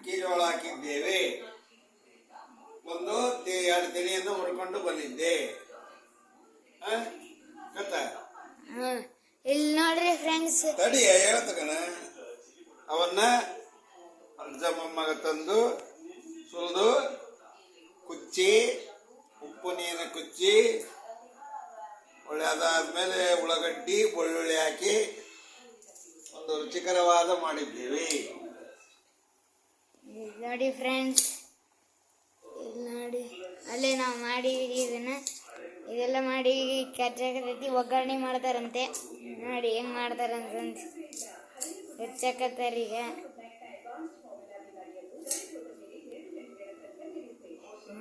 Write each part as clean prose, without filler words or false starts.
ಮೆಕ್ಕೆಜೋಳ ಹಾಕಿದ್ದೇವೆ. ಎರಡು ತೆನೆಯನ್ನು ಹುರ್ಕೊಂಡು ಬಂದಿದ್ದೆ. ಇಲ್ಲಿ ನೋಡ್ರಿ ಫ್ರೆಂಡ್ಸ್, ತಡಿಯ ಹೇಳ್ತಕಣ. ಅವನ್ನ ಅಜ್ಜ ಮೊಮ್ಮಗ ತಂದು ಸುಲಿದು ಕುಚ್ಚಿ, ಉಪ್ಪು ನೀರು ಕುಚ್ಚಿ, ಒಳ್ಳೆದಾದ್ಮೇಲೆ ಉಳ್ಳಾಗಡ್ಡಿ ಬೆಳ್ಳುಳ್ಳಿ ಹಾಕಿ ಒಂದು ರುಚಿಕರವಾದ ಮಾಡಿದ್ದೇವೆ. ನೋಡಿ ಫ್ರೆಂಡ್ಸ್, ಇಲ್ಲಿ ನೋಡಿ, ಅಲ್ಲೇ ನಾವು ಮಾಡಿದೀವಿ ಇದೆಲ್ಲ ಮಾಡಿ ಕಚ್ಚಾಕತೈತಿ. ಒಗ್ಗರಣೆ ಮಾಡ್ತಾರಂತೆ. ನೋಡಿ ಹೆಂಗ್ ಮಾಡ್ತಾರಂತ ಹೆಚ್ಚಾಕತ್ತಾರ. ಈಗ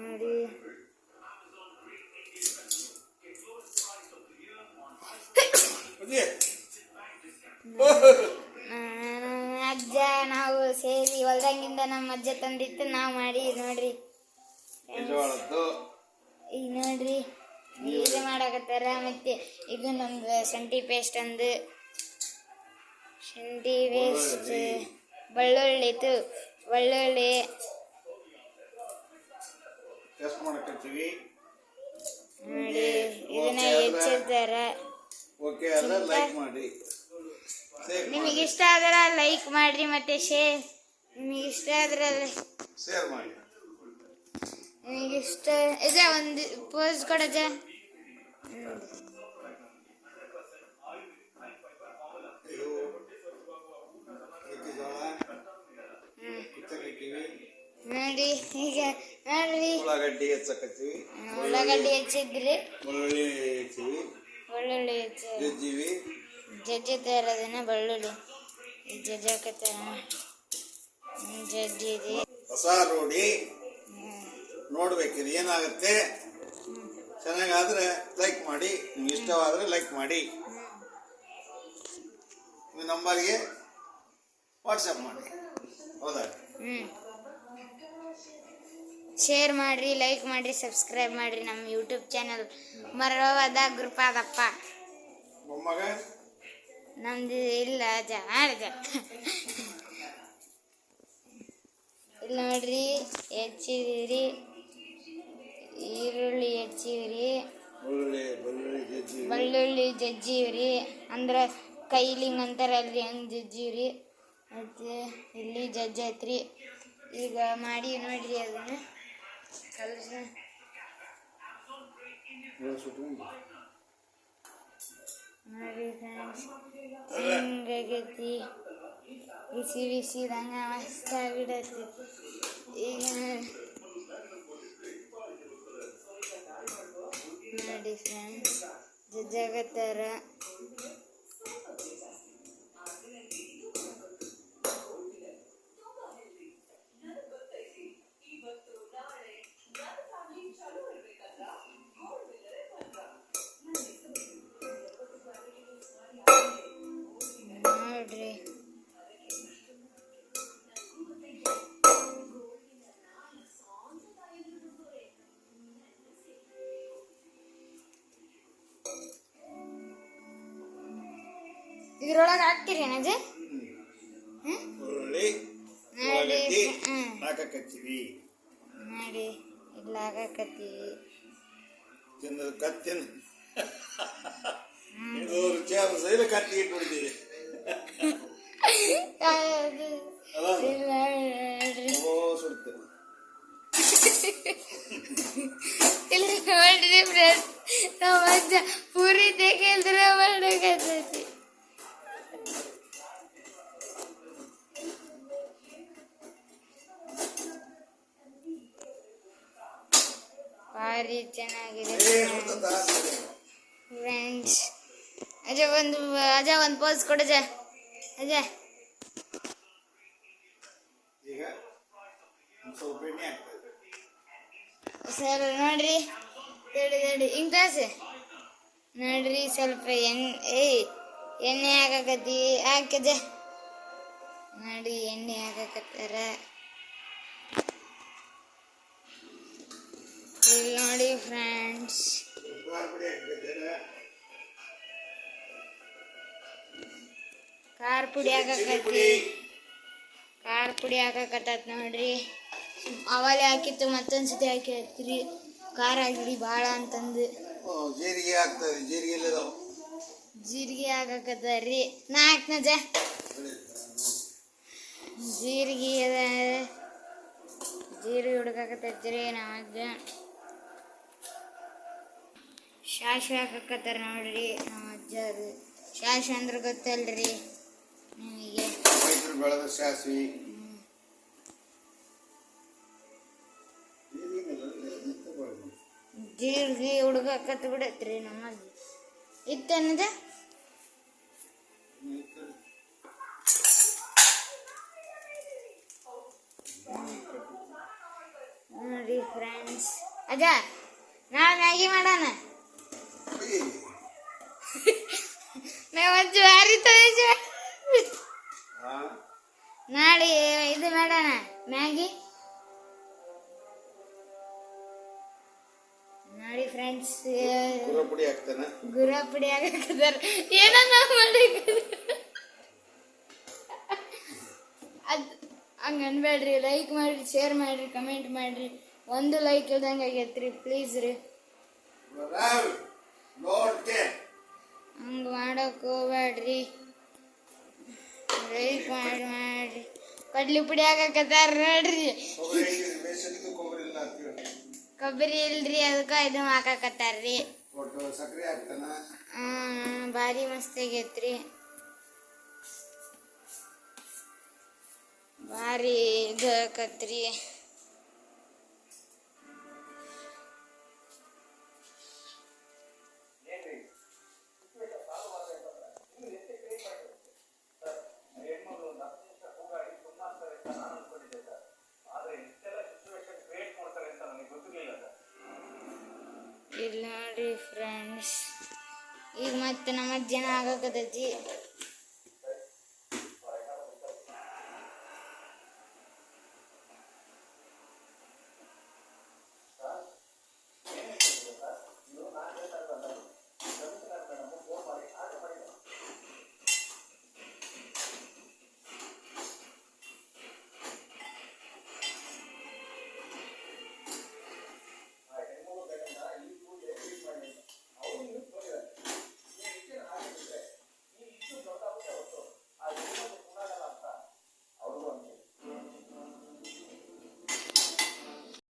ನೋಡಿ ಅಜ್ಜ ನಾವು ಸೇರಿ ಹೊಲ್ದಂಗಿಂದ ನಮ್ಮ ಅಜ್ಜ ತಂದಿತ್ತು, ನಾವು ಮಾಡಿ ನೋಡ್ರಿ. ಈಗ ನೋಡ್ರಿ ಇದು ಮಾಡಕತ್ತಾರ. ಮತ್ತೆ ಇದು ನಮ್ದು ಶುಂಠಿ ಪೇಸ್ಟ್, ಶುಂಠಿ ಪೇಸ್ಟ್, ಬೆಳ್ಳುಳ್ಳಿ ನೋಡಿ ಇದನ್ನ ಹೆಚ್ಚಿರ್ತಾರ. ನಿಮಗೆ ಇಷ್ಟ ಆದ್ರ ಲೈಕ್ ಮಾಡ್ರಿ, ಮತ್ತೆ ನಿಮಗೆ ಇಷ್ಟ ಆದ್ರ ಶೇರ್ ಮಾಡಿ. ನಿಮಗೆ ಇಷ್ಟ ಇದೆ ಒಂದು ಪೋಸ್ ಕೊಡಜ. ನೋಡಿ ಈಗ ನೋಡ್ರಿ, ಉಳ್ಳಾಗಡ್ಡಿ ಹೆಚ್ಚಿದ್ರಿ, ಬೆಳ್ಳುಳ್ಳಿ ಜಜ್ಜಿತಾರ. ಅದನ್ನ ಬೆಳ್ಳುಳ್ಳಿ ಜಜ್ಜಾಕತ್ತಾರ. ಜಜ್ಜಿದೆ ಹೊಸ ರೋಡಿ ನೋಡ್ಬೇಕಿರಿ ಏನಾಗುತ್ತೆ. ಚೆನ್ನಾಗಾದ್ರೆ ಲೈಕ್ ಮಾಡಿ, ನಿಮ್ಗೆ ಇಷ್ಟವಾದ್ರೆ ಲೈಕ್ ಮಾಡಿ. ಈ ನಂಬರ್ಗೆ ವಾಟ್ಸಪ್ ಮಾಡಿ. ಹೌದಾ? ಶೇರ್ ಮಾಡ್ರಿ, ಲೈಕ್ ಮಾಡ್ರಿ, ಸಬ್ಸ್ಕ್ರೈಬ್ ಮಾಡ್ರಿ ನಮ್ಮ ಯೂಟ್ಯೂಬ್ ಚಾನಲ್ ಮರವಾದ ಗುರುಪಾದಪ್ಪ. ಮೊಮ್ಮಗ ನಮ್ದು ಇಲ್ಲ ಅಜ್ಜ. ಇಲ್ಲಿ ನೋಡ್ರಿ, ಹೆಚ್ಚಿದಿರಿ ಈರುಳ್ಳಿ, ಹೆಚ್ಚಿವ್ರಿ ಬೆಳ್ಳುಳ್ಳಿ ಜಜ್ಜಿವ್ರಿ. ಅಂದ್ರೆ ಕೈಲಿಂಗ್ ಅಂತಾರ ಅಲ್ಲಿ ಹಂಗೆ ಜಜ್ಜಿವ್ರಿ. ಮತ್ತೆ ಇಲ್ಲಿ ಜಜ್ಜೈತ್ರಿ. ಈಗ ಮಾಡಿ ನೋಡ್ರಿ, ಅದನ್ನ ಕಲಸ ನೋಡಿ ಫ್ರೆಂಡ್ಸ್, ಹಿಂಗಾಗೈತಿ. ಬಿಸಿ ಬಿಸಿದಂಗ ಮಸ್ತ್ ಆಗಿಡತಿ. ಈಗ ನೋಡಿ ಫ್ರೆಂಡ್ಸ್, ಜಜ್ಜಾಗತ್ತಾರ. ನೋಡ್ರಿ ಇದ್ರೊಳಗೆ ಹಾಕ್ತೀರಿ ಏನಜ? ನೋಡಿ ಇಲ್ಲ ಹಾಕತ್ತೀವಿ. ಕತ್ತಿನ ಕತ್ತಿ ಇಟ್ಬಿಡ್ತೀವಿ. ಇಲ್ಲಿ ನೋಡ್ರಿ ಫ್ರೆಂಡ್ಸ್, ನಮ್ಮ ಅಜ್ಜ ಪೂರಿ ತೆಗೆಲ್ದ್ರ ಮಾಡಕತ್ತೈತಿ. ಭಾರಿ ಚೆನ್ನಾಗಿದೆ ಫ್ರೆಂಡ್ಸ್. ಅಜ್ಜ ಒಂದು ಪೋಸ್ ಕೊಡಜ. ಅಜ್ಜ ಸರ್ ನೋಡ್ರಿ, ತಡಿ ಹಿಂಗ್ ತಾಸೆ ನೋಡ್ರಿ. ಸ್ವಲ್ಪ ಎಣ್ಣೆ ಹಾಕಕತ್ತಿ ಹಾಕಜ. ನೋಡಿ ಎಣ್ಣೆ ಹಾಕಕತ್ತಾರ. ಇಲ್ಲಿ ನೋಡಿ ಫ್ರೆಂಡ್ಸ್, ಖಾರ ಪುಡಿ ಹಾಕಕತ್ತಿ. ಖಾರ ಪುಡಿ ಹಾಕಕತ್ತೈತಿ ನೋಡ್ರಿ. ಅವಲೆ ಹಾಕಿತ್ತು ಮತ್ತೊಂದು ಸತಿ ಹಾಕೈತ್ರಿ ಖಾರ ಆಗಿಡಿ ಭಾಳ ಅಂತಂದು. ಜೀರಿಗೆ ಹಾಕ್ತಾರೆ, ಜೀರಿಗೆ ಇಲ್ಲದಾವ. ಜೀರಿಗೆ ಹಾಕಕತ್ತಾರ್ರಿ. ನಾ ಹಾಕ್ನಜ ಜೀರಿಗೆ ಜೀರಿಗೆ ಹುಡ್ಕಾಕತ್ತೈತ್ರಿ ನಮ್ಮ ಅಜ್ಜ. ಸಾಸಿವೆ ಹಾಕಕತ್ತಾರ ನೋಡ್ರಿ ನಮ್ಮ ಅಜ್ಜರು. ಸಾಸಿವೆ ಅಂದ್ರೆ ಗೊತ್ತಲ್ರಿ ನಿಮಗೆ. ಬೆಳೆದ ಸಾಸಿವೆ ಜೀರಿಗೆ ಹುಡ್ಕಾಕತ್ ಬಿಡತ್ರಿ ನಮ್ಮ ಅಜ್ಜ. ಇತ್ತನ್ನದ ನೋಡಿ ಫ್ರೆಂಡ್ಸ್. ಅಜ್ಜ ನಾಳೆ ಮ್ಯಾಗಿ ಮಾಡೋಣ. ನಾವಜ್ಜು ಹಾರಿತದ ನಾಳೆ ಇದು ಮಾಡೋಣ ಮ್ಯಾಗಿ. ನೋಡಿ ಫ್ರೆಂಡ್ಸ್ ಪುಡಿ ಹಾಕ್ತಾನ. ಗುರ ಪುಡಿ ಹಾಕದಾರ ಏನನ್ನ ಮಾಡಿ ಅದ್ ಹಂಗ ಅನ್ಬೇಡ್ರಿ. ಲೈಕ್ ಮಾಡ್ರಿ, ಶೇರ್ ಮಾಡ್ರಿ, ಕಮೆಂಟ್ ಮಾಡ್ರಿ. ಒಂದು ಲೈಕ್ ಇಲ್ದಂಗೆ ಆಗೈತ್ರಿ ಪ್ಲೀಸ್ ರೀ. ಹಂಗೆ ಮಾಡೋಕೆ ಹೋಗ್ಬೇಡ್ರಿ. ಲೈಕ್ ಮಾಡ್ರಿ. ಕಡ್ಲಿ ಪುಡಿ ಹಾಕಕತ್ತಾರ ನೋಡ್ರಿ. ಕೊಬ್ಬರಿ ಇಲ್ರಿ ಅದಕ್ಕೆ ಇದು ಹಾಕಕತ್ತಾರ್ರಿ. ಭಾರಿ ಮಸ್ತ್ ಆಗೈತ್ರಿ. ಭಾರಿ ಇದು ಹಾಕತ್ರಿ. ಇಲ್ಲಿ ನೋಡಿ ಫ್ರೆಂಡ್ಸ್, ಈಗ ಮತ್ತೆ ನಮ್ಮ ಅಜ್ಜನ ಆಗಕತ್ತೈತಿ.